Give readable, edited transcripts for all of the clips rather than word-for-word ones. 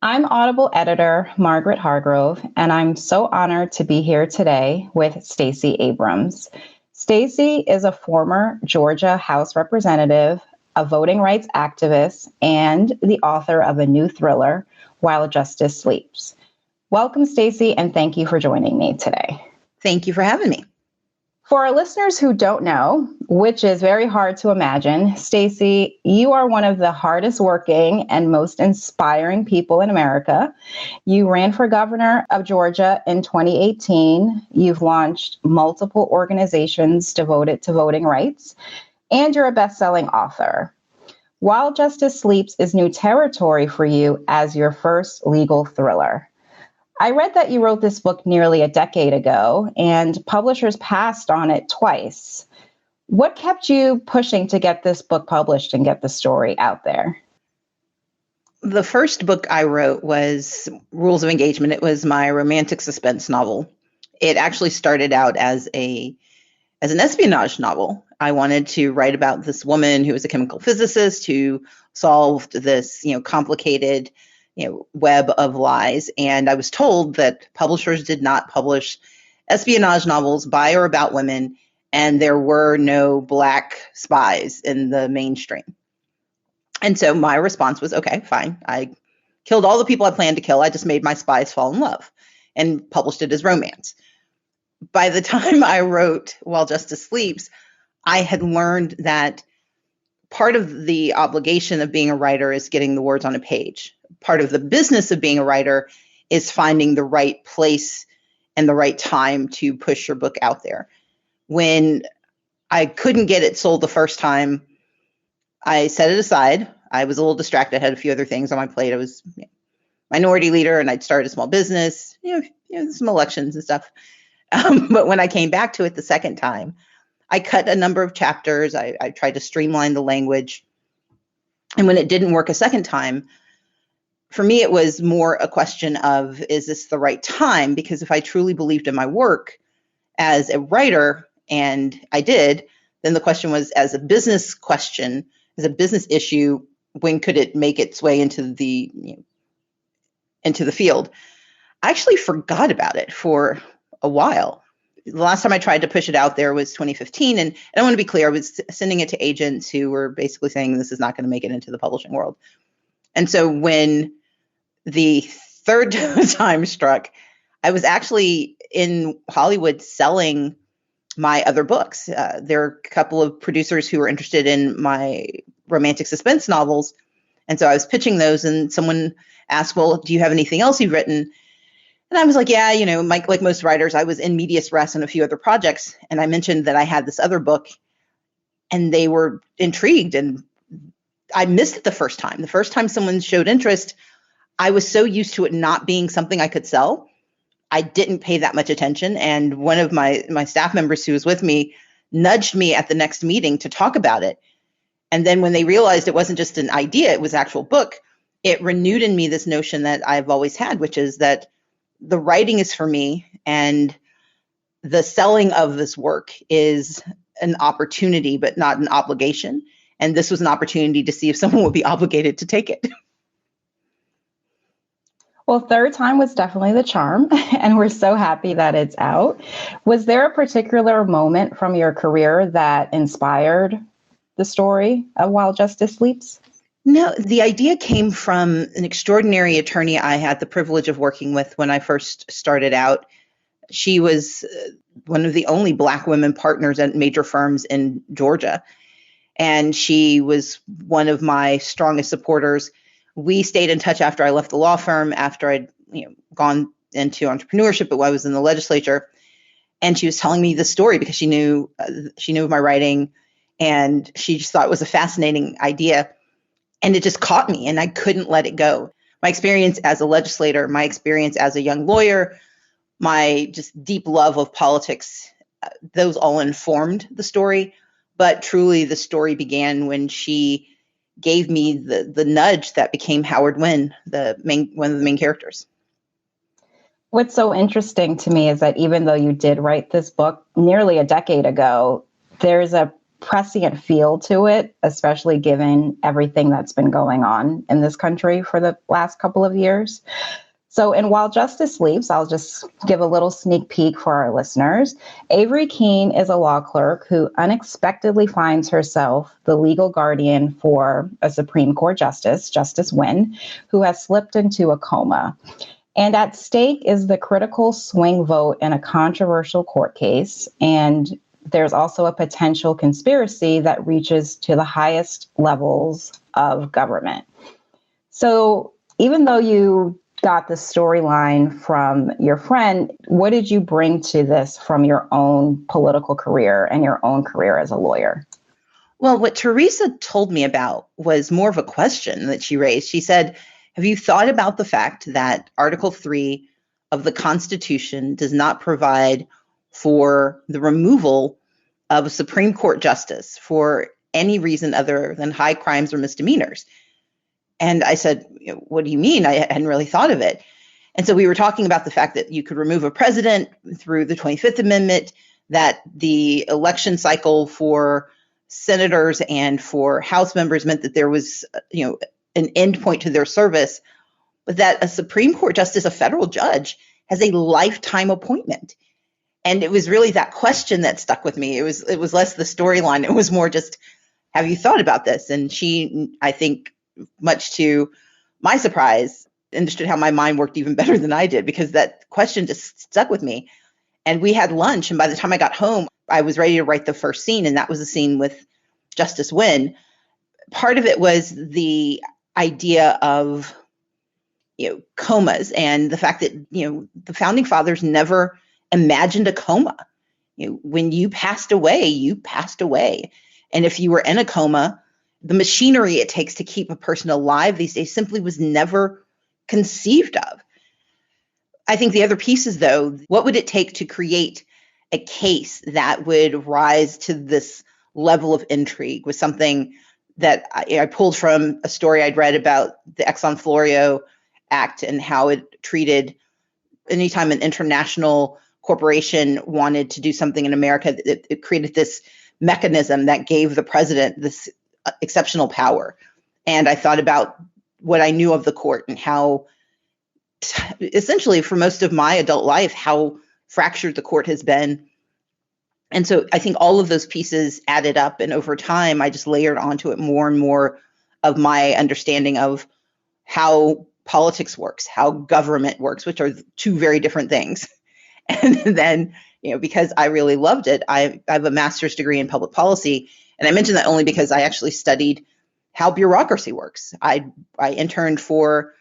I'm Audible editor Margaret Hargrove, and I'm so honored to be here today with Stacey Abrams. Stacey is a former Georgia House representative, a voting rights activist, and the author of a new thriller, While Justice Sleeps. Welcome, Stacey, and thank you for joining me today. Thank you for having me. For our listeners who don't know, which is very hard to imagine, Stacey, you are one of the hardest working and most inspiring people in America. You ran for governor of Georgia in 2018. You've launched multiple organizations devoted to voting rights, and you're a best-selling author. While Justice Sleeps is new territory for you as your first legal thriller. I read that you wrote this book nearly a decade ago, and publishers passed on it twice. What kept you pushing to get this book published and get the story out there? The first book I wrote was Rules of Engagement. It was my romantic suspense novel. It actually started out as an espionage novel. I wanted to write about this woman who was a chemical physicist who solved this, complicated web of lies. And I was told that publishers did not publish espionage novels by or about women, and there were no Black spies in the mainstream. And so my response was, okay, fine. I killed all the people I planned to kill. I just made my spies fall in love and published it as romance. By the time I wrote While Justice Sleeps, I had learned that part of the obligation of being a writer is getting the words on a page. Part of the business of being a writer is finding the right place and the right time to push your book out there. When I couldn't get it sold the first time, I set it aside. I was a little distracted. I had a few other things on my plate. I was minority leader, and I'd started a small business, some elections and stuff. But when I came back to it the second time, I cut a number of chapters. I tried to streamline the language. And when it didn't work a second time, for me, it was more a question of, is this the right time? Because if I truly believed in my work as a writer, and I did, then the question was, as a business question, as a business issue, when could it make its way into the field? I actually forgot about it for a while. The last time I tried to push it out there was 2015. And I want to be clear, I was sending it to agents who were basically saying this is not going to make it into the publishing world. And so when the third time struck, I was actually in Hollywood selling my other books. There are a couple of producers who were interested in my romantic suspense novels. And so I was pitching those, and someone asked, well, do you have anything else you've written? And I was like, yeah, like most writers, I was in medias res on a few other projects. And I mentioned that I had this other book, and they were intrigued. And I missed it the first time. The first time someone showed interest, I was so used to it not being something I could sell, I didn't pay that much attention. And one of my staff members who was with me nudged me at the next meeting to talk about it. And then when they realized it wasn't just an idea, it was an actual book, it renewed in me this notion that I've always had, which is that the writing is for me, and the selling of this work is an opportunity, but not an obligation. And this was an opportunity to see if someone would be obligated to take it. Well, third time was definitely the charm, and we're so happy that it's out. Was there a particular moment from your career that inspired the story of While Justice Sleeps? No, the idea came from an extraordinary attorney I had the privilege of working with when I first started out. She was one of the only Black women partners at major firms in Georgia, and she was one of my strongest supporters. We stayed in touch after I left the law firm, after I'd gone into entrepreneurship, but I was in the legislature. And she was telling me the story because she knew of my writing, and she just thought it was a fascinating idea. And it just caught me, and I couldn't let it go. My experience as a legislator, my experience as a young lawyer, my just deep love of politics, those all informed the story. But truly, the story began when she gave me the nudge that became Howard Wynn, one of the main characters. What's so interesting to me is that even though you did write this book nearly a decade ago, there's a prescient feel to it, especially given everything that's been going on in this country for the last couple of years. So, and while Justice sleeps, I'll just give a little sneak peek for our listeners. Avery Keene is a law clerk who unexpectedly finds herself the legal guardian for a Supreme Court justice, Justice Wynne, who has slipped into a coma. And at stake is the critical swing vote in a controversial court case. And there's also a potential conspiracy that reaches to the highest levels of government. So even though you got the storyline from your friend, what did you bring to this from your own political career and your own career as a lawyer? Well, what Teresa told me about was more of a question that she raised. She said, have you thought about the fact that Article 3 of the Constitution does not provide for the removal of a Supreme Court justice for any reason other than high crimes or misdemeanors? And I said, what do you mean? I hadn't really thought of it. And so we were talking about the fact that you could remove a president through the 25th Amendment, that the election cycle for senators and for House members meant that there was, an end point to their service, but that a Supreme Court justice, a federal judge, has a lifetime appointment. And it was really that question that stuck with me. It was less the storyline. It was more just, have you thought about this? And she, I think, much to my surprise, understood how my mind worked even better than I did, because that question just stuck with me. And we had lunch, and by the time I got home, I was ready to write the first scene, and that was a scene with Justice Wynne. Part of it was the idea of, comas, and the fact that, the founding fathers never imagined a coma. When you passed away, you passed away. And if you were in a coma, the machinery it takes to keep a person alive these days simply was never conceived of. I think the other pieces, though, what would it take to create a case that would rise to this level of intrigue, was something that I pulled from a story I'd read about the Exxon Florio Act and how it treated anytime an international corporation wanted to do something in America, it created this mechanism that gave the president this exceptional power. And I thought about what I knew of the court and how, essentially, for most of my adult life, how fractured the court has been. And so I think all of those pieces added up. And over time, I just layered onto it more and more of my understanding of how politics works, how government works, which are two very different things. And then, because I really loved it, I have a master's degree in public policy. And I mention that only because I actually studied how bureaucracy works. I interned for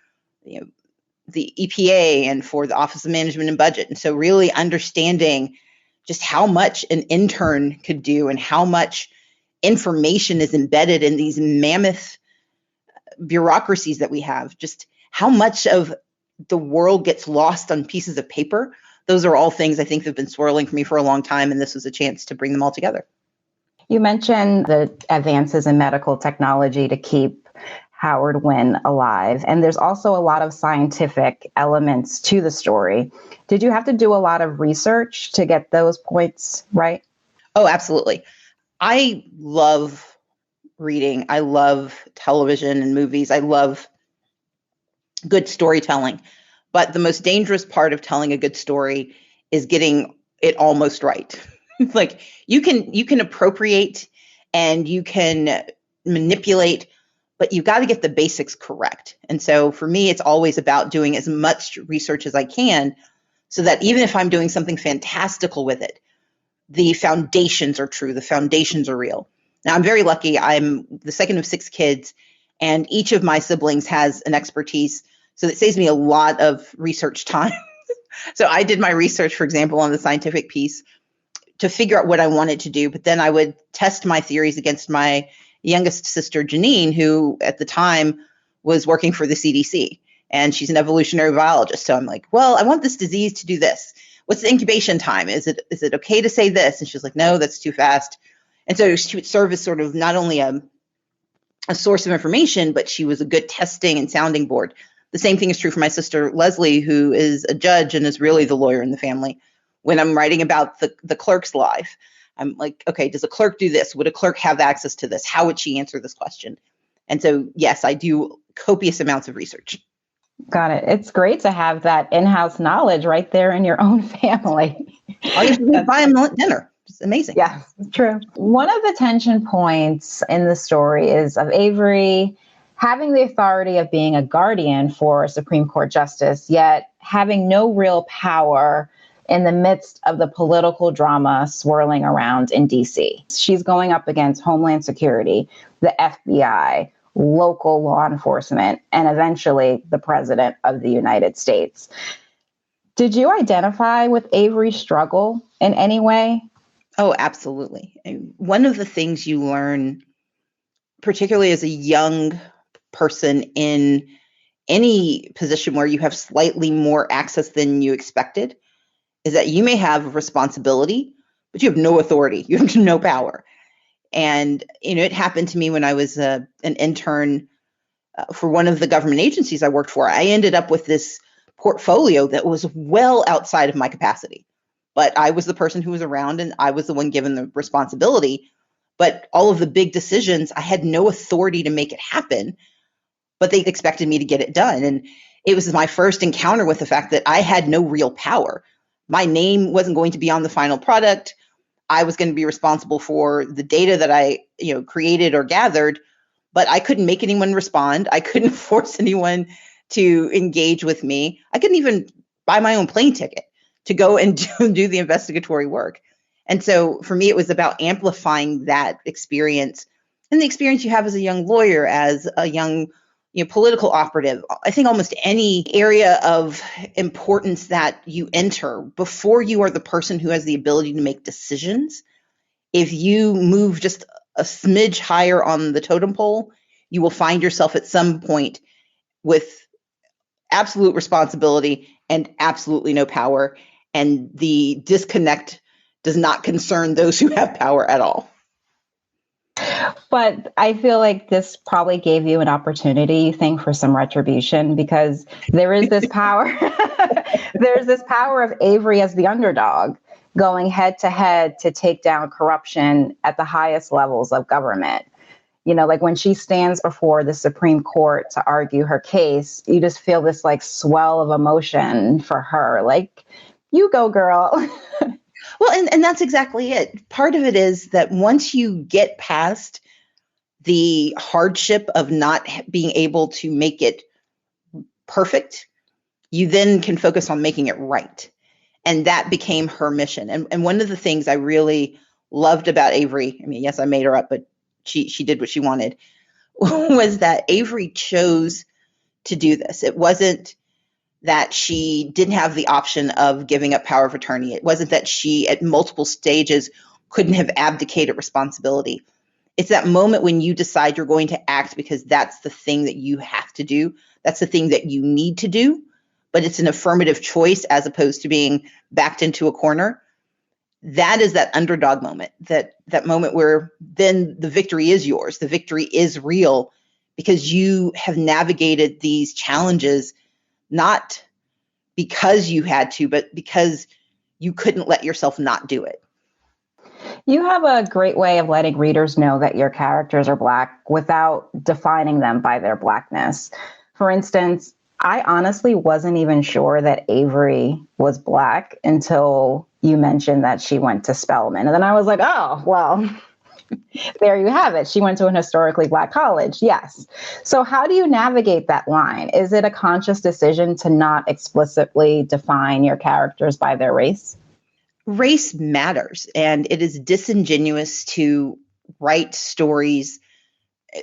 the EPA and for the Office of Management and Budget. And so really understanding just how much an intern could do and how much information is embedded in these mammoth bureaucracies that we have, just how much of the world gets lost on pieces of paper. Those are all things I think have been swirling for me for a long time, and this was a chance to bring them all together. You mentioned the advances in medical technology to keep Howard Wynne alive, and there's also a lot of scientific elements to the story. Did you have to do a lot of research to get those points right? Oh, absolutely. I love reading. I love television and movies. I love good storytelling. But the most dangerous part of telling a good story is getting it almost right. Like you can appropriate and you can manipulate, but you've got to get the basics correct. And so for me, it's always about doing as much research as I can so that even if I'm doing something fantastical with it, the foundations are true, the foundations are real. Now, I'm very lucky. I'm the second of 6 kids, and each of my siblings has an expertise. So it saves me a lot of research time. So I did my research, for example, on the scientific piece to figure out what I wanted to do. But then I would test my theories against my youngest sister, Janine, who at the time was working for the CDC. And she's an evolutionary biologist. So I'm like, well, I want this disease to do this. What's the incubation time? Is it okay to say this? And she's like, no, that's too fast. And so she would serve as sort of not only a source of information, but she was a good testing and sounding board. The same thing is true for my sister, Leslie, who is a judge and is really the lawyer in the family. When I'm writing about the clerk's life, I'm like, okay, does a clerk do this? Would a clerk have access to this? How would she answer this question? And so, yes, I do copious amounts of research. Got it. It's great to have that in-house knowledge right there in your own family. All you have to do is buy them dinner. It's amazing. Yeah, true. One of the tension points in the story is of Avery having the authority of being a guardian for a Supreme Court justice, yet having no real power in the midst of the political drama swirling around in DC. She's going up against Homeland Security, the FBI, local law enforcement, and eventually the President of the United States. Did you identify with Avery's struggle in any way? Oh, absolutely. And one of the things you learn, particularly as a young person in any position where you have slightly more access than you expected, is that you may have responsibility, but you have no authority. You have no power. And, it happened to me when I was an intern for one of the government agencies I worked for. I ended up with this portfolio that was well outside of my capacity. But I was the person who was around and I was the one given the responsibility. But all of the big decisions, I had no authority to make it happen, but they expected me to get it done. And it was my first encounter with the fact that I had no real power. My name wasn't going to be on the final product. I was going to be responsible for the data that I, created or gathered, but I couldn't make anyone respond. I couldn't force anyone to engage with me. I couldn't even buy my own plane ticket to go and do the investigatory work. And so for me, it was about amplifying that experience and the experience you have as a young lawyer, as a young political operative. I think almost any area of importance that you enter before you are the person who has the ability to make decisions, if you move just a smidge higher on the totem pole, you will find yourself at some point with absolute responsibility and absolutely no power. And the disconnect does not concern those who have power at all. But I feel like this probably gave you an opportunity, you think, for some retribution, because there is this power. There's this power of Avery as the underdog going head to head to take down corruption at the highest levels of government. Like when she stands before the Supreme Court to argue her case, you just feel this like swell of emotion for her. Like, you go, girl. Well, and that's exactly it. Part of it is that once you get past the hardship of not being able to make it perfect, you then can focus on making it right. And that became her mission. And one of the things I really loved about Avery, I mean, yes, I made her up, but she did what she wanted, was that Avery chose to do this. It wasn't that she didn't have the option of giving up power of attorney. It wasn't that she, at multiple stages, couldn't have abdicated responsibility. It's that moment when you decide you're going to act because that's the thing that you have to do. That's the thing that you need to do, but it's an affirmative choice as opposed to being backed into a corner. That is that underdog moment, that moment where then the victory is yours. The victory is real because you have navigated these challenges not because you had to, but because you couldn't let yourself not do it. You have a great way of letting readers know that your characters are Black without defining them by their Blackness. For instance, I honestly wasn't even sure that Avery was Black until you mentioned that she went to Spelman. And then I was like, oh, well, there you have it. She went to an historically Black college. Yes. So how do you navigate that line? Is it a conscious decision to not explicitly define your characters by their race? Race matters, and it is disingenuous to write stories,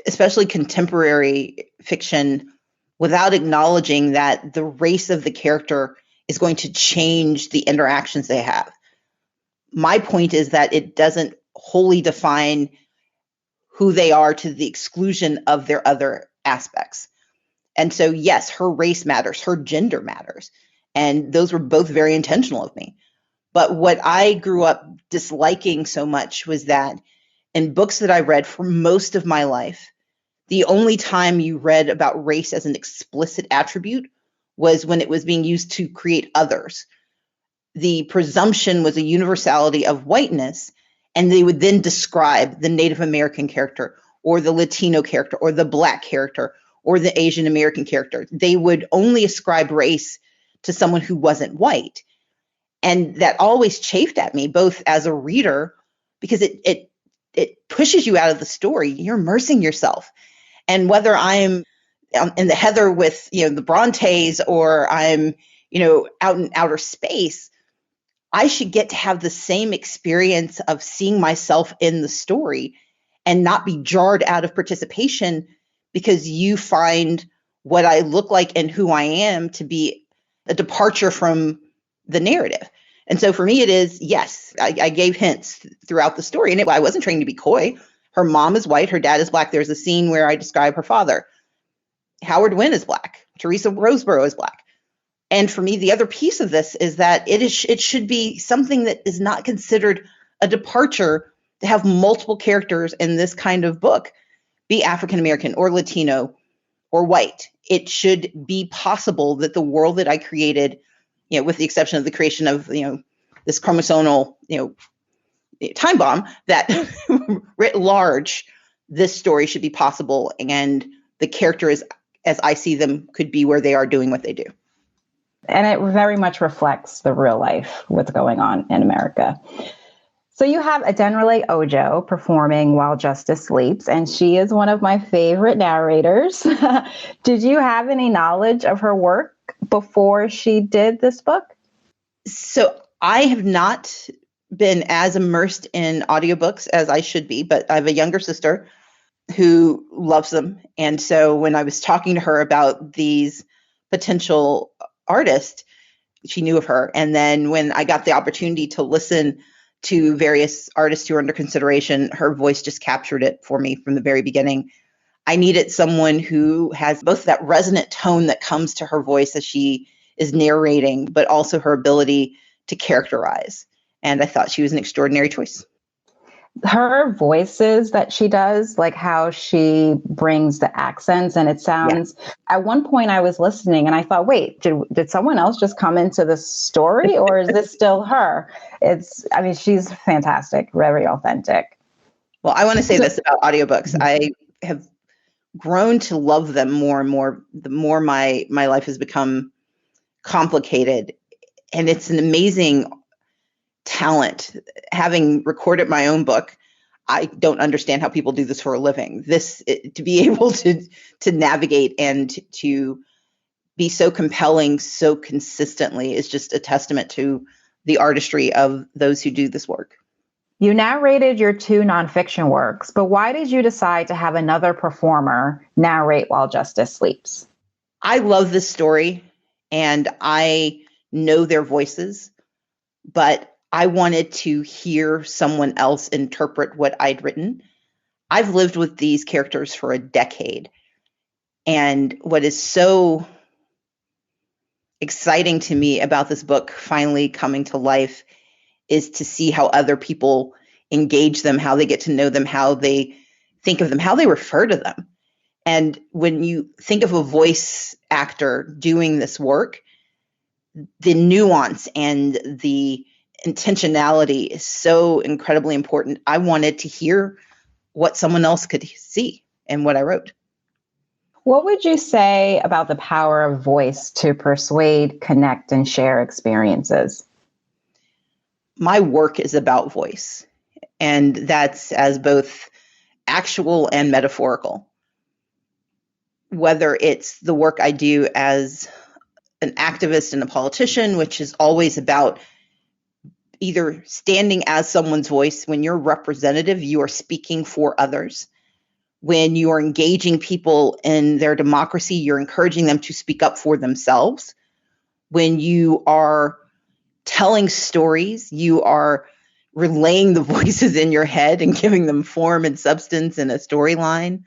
especially contemporary fiction, without acknowledging that the race of the character is going to change the interactions they have. My point is that it doesn't wholly define who they are to the exclusion of their other aspects. And so, yes, her race matters, her gender matters, and those were both very intentional of me. But what I grew up disliking so much was that in books that I read for most of my life, the only time you read about race as an explicit attribute was when it was being used to create others. The presumption was a universality of whiteness, And they would then describe the Native American character or the Latino character or the Black character or the Asian American character. They would only ascribe race to someone who wasn't white. And that always chafed at me, both as a reader, because it pushes you out of the story. You're immersing yourself. And whether I'm in the heather with, the Brontes, or I'm, out in outer space, I should get to have the same experience of seeing myself in the story and not be jarred out of participation because you find what I look like and who I am to be a departure from the narrative. And so for me, it is, yes, I gave hints throughout the story, and I wasn't trying to be coy. Her mom is white, her dad is Black. There's a scene where I describe her father. Howard Wynn is Black. Teresa Roseborough is Black. And for me, the other piece of this is that it should be something that is not considered a departure to have multiple characters in this kind of book be African American or Latino or white. It should be possible that the world that I created, with the exception of the creation of, this chromosomal, time bomb, that writ large, this story should be possible. And the characters, as I see them, could be where they are doing what they do. And it very much reflects the real life, what's going on in America. So you have Adenrele Ojo performing While Justice Sleeps, and she is one of my favorite narrators. Did you have any knowledge of her work before she did this book? So I have not been as immersed in audiobooks as I should be, but I have a younger sister who loves them. And so when I was talking to her about these potential artists, she knew of her. And then when I got the opportunity to listen to various artists who are under consideration, her voice just captured it for me from the very beginning. I needed someone who has both that resonant tone that comes to her voice as she is narrating, but also her ability to characterize. And I thought she was an extraordinary choice. Her voices that she does, like how she brings the accents, and it sounds, At one point I was listening and I thought, wait, did someone else just come into the story, or is this still her? She's fantastic, very authentic. Well, I want to say this about audiobooks. I have grown to love them more and more, the more my life has become complicated. And it's an amazing talent. Having recorded my own book, I don't understand how people do this for a living. To be able to navigate and to be so compelling so consistently is just a testament to the artistry of those who do this work. You narrated your 2 nonfiction works, but why did you decide to have another performer narrate While Justice Sleeps? I love this story and I know their voices, but I wanted to hear someone else interpret what I'd written. I've lived with these characters for a decade. And what is so exciting to me about this book finally coming to life is to see how other people engage them, how they get to know them, how they think of them, how they refer to them. And when you think of a voice actor doing this work, the nuance and the intentionality is so incredibly important. I wanted to hear what someone else could see in what I wrote. What would you say about the power of voice to persuade, connect, and share experiences? My work is about voice, and that's as both actual and metaphorical. Whether it's the work I do as an activist and a politician, which is always about either standing as someone's voice. When you're representative, you are speaking for others. When you are engaging people in their democracy, you're encouraging them to speak up for themselves. When you are telling stories, you are relaying the voices in your head and giving them form and substance in a storyline.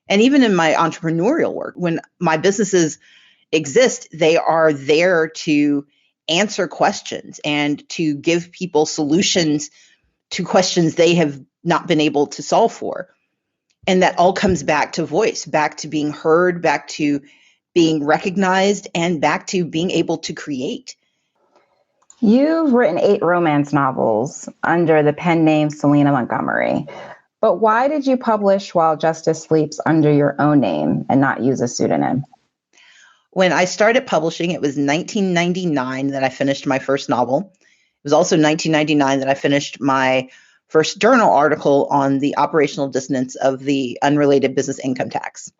And even in my entrepreneurial work, when my businesses exist, they are there to answer questions and to give people solutions to questions they have not been able to solve for. And that all comes back to voice, back to being heard, back to being recognized, and back to being able to create. You've written 8 romance novels under the pen name Selena Montgomery. But why did you publish While Justice Sleeps under your own name and not use a pseudonym? When I started publishing, it was 1999 that I finished my first novel. It was also 1999 that I finished my first journal article on the operational dissonance of the unrelated business income tax.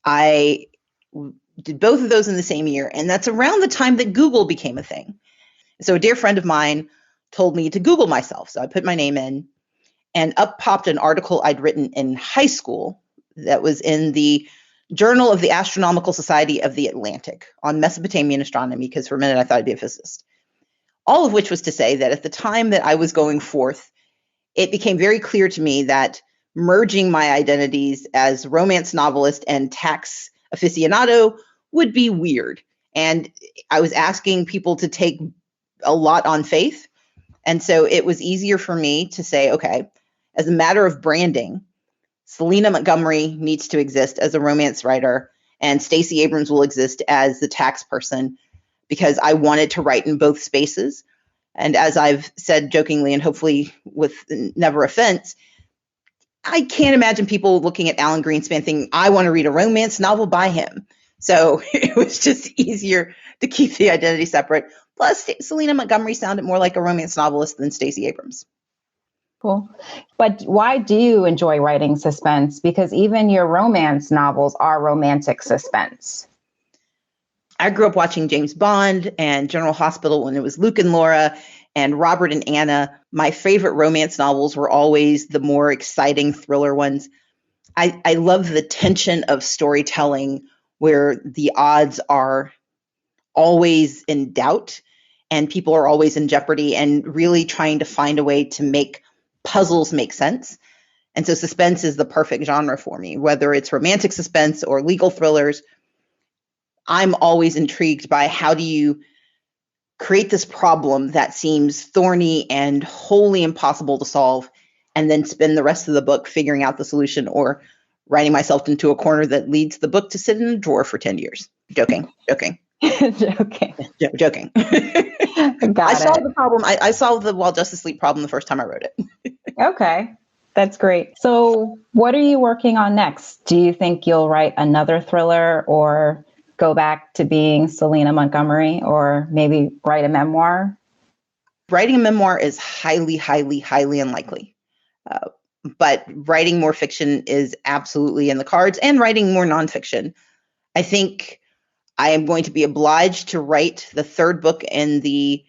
I did both of those in the same year, and that's around the time that Google became a thing. So a dear friend of mine told me to Google myself. So I put my name in, and up popped an article I'd written in high school that was in the Journal of the Astronomical Society of the Atlantic on Mesopotamian astronomy, because for a minute I thought I'd be a physicist. All of which was to say that at the time that I was going forth, it became very clear to me that merging my identities as romance novelist and tax aficionado would be weird. And I was asking people to take a lot on faith. And so it was easier for me to say, okay, as a matter of branding, Selena Montgomery needs to exist as a romance writer, and Stacey Abrams will exist as the tax person, because I wanted to write in both spaces. And as I've said jokingly, and hopefully with never offense, I can't imagine people looking at Alan Greenspan thinking, I want to read a romance novel by him. So it was just easier to keep the identity separate. Plus, Selena Montgomery sounded more like a romance novelist than Stacey Abrams. Cool. But why do you enjoy writing suspense? Because even your romance novels are romantic suspense. I grew up watching James Bond and General Hospital when it was Luke and Laura and Robert and Anna. My favorite romance novels were always the more exciting thriller ones. I love the tension of storytelling where the odds are always in doubt and people are always in jeopardy, and really trying to find a way to make puzzles make sense. And so suspense is the perfect genre for me, whether it's romantic suspense or legal thrillers. I'm always intrigued by how do you create this problem that seems thorny and wholly impossible to solve, and then spend the rest of the book figuring out the solution, or writing myself into a corner that leads the book to sit in a drawer for 10 years. Joking. Joking. Joking. I solved the problem. I solved the While Justice Sleep problem the first time I wrote it. Okay. That's great. So what are you working on next? Do you think you'll write another thriller, or go back to being Selena Montgomery, or maybe write a memoir? Writing a memoir is highly, highly, highly unlikely. But writing more fiction is absolutely in the cards, and writing more nonfiction. I think I am going to be obliged to write the third book in the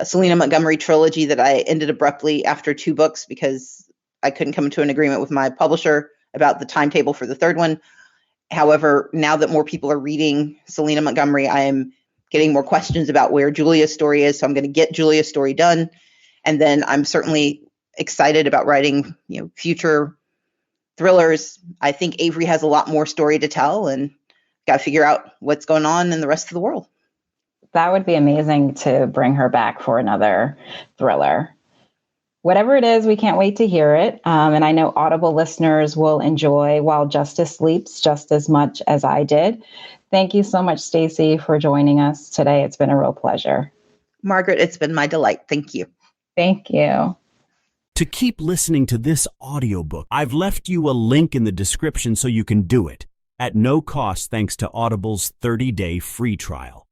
Selena Montgomery trilogy that I ended abruptly after 2 books, because I couldn't come to an agreement with my publisher about the timetable for the third one. However, now that more people are reading Selena Montgomery, I am getting more questions about where Julia's story is. So I'm going to get Julia's story done. And then I'm certainly excited about writing, future thrillers. I think Avery has a lot more story to tell, and got to figure out what's going on in the rest of the world. That would be amazing to bring her back for another thriller. Whatever it is, we can't wait to hear it. And I know Audible listeners will enjoy While Justice Sleeps just as much as I did. Thank you so much, Stacey, for joining us today. It's been a real pleasure. Margaret, it's been my delight. Thank you. Thank you. To keep listening to this audiobook, I've left you a link in the description so you can do it at no cost, thanks to Audible's 30-day free trial.